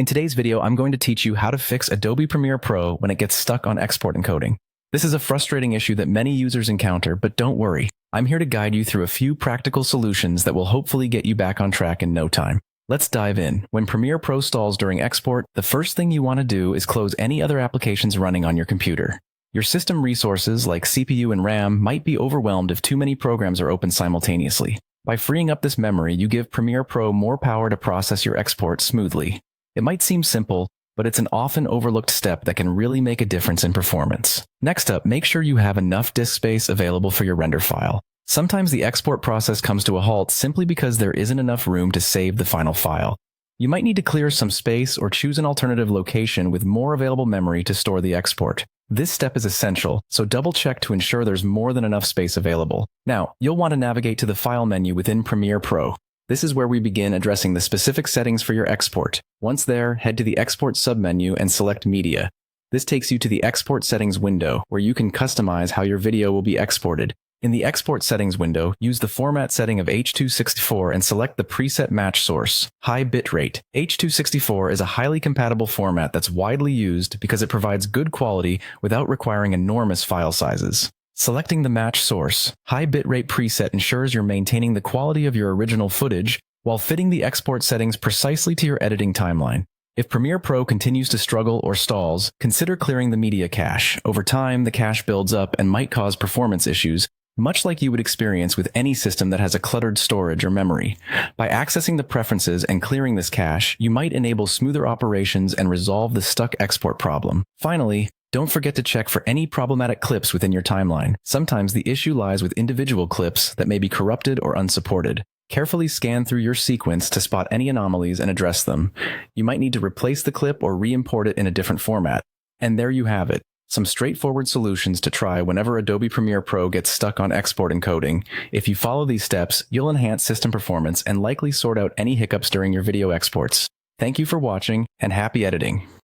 In today's video, I'm going to teach you how to fix Adobe Premiere Pro when it gets stuck on export encoding. This is a frustrating issue that many users encounter, but don't worry. I'm here to guide you through a few practical solutions that will hopefully get you back on track in no time. Let's dive in. When Premiere Pro stalls during export, the first thing you want to do is close any other applications running on your computer. Your system resources like CPU and RAM might be overwhelmed if too many programs are open simultaneously. By freeing up this memory, you give Premiere Pro more power to process your export smoothly. It might seem simple, but it's an often overlooked step that can really make a difference in performance. Next up, make sure you have enough disk space available for your render file. Sometimes the export process comes to a halt simply because there isn't enough room to save the final file. You might need to clear some space or choose an alternative location with more available memory to store the export. This step is essential, so double-check to ensure there's more than enough space available. Now, you'll want to navigate to the File menu within Premiere Pro. This is where we begin addressing the specific settings for your export. Once there, head to the Export submenu and select Media. This takes you to the Export Settings window, where you can customize how your video will be exported. In the Export Settings window, use the format setting of H.264 and select the preset match source, high bitrate. H.264 is a highly compatible format that's widely used because it provides good quality without requiring enormous file sizes. Selecting the match source, high bitrate preset ensures you're maintaining the quality of your original footage while fitting the export settings precisely to your editing timeline. If Premiere Pro continues to struggle or stalls, consider clearing the media cache. Over time, the cache builds up and might cause performance issues, much like you would experience with any system that has a cluttered storage or memory. By accessing the preferences and clearing this cache, you might enable smoother operations and resolve the stuck export problem. Finally, don't forget to check for any problematic clips within your timeline. Sometimes the issue lies with individual clips that may be corrupted or unsupported. Carefully scan through your sequence to spot any anomalies and address them. You might need to replace the clip or re-import it in a different format. And there you have it. Some straightforward solutions to try whenever Adobe Premiere Pro gets stuck on export encoding. If you follow these steps, you'll enhance system performance and likely sort out any hiccups during your video exports. Thank you for watching, and happy editing.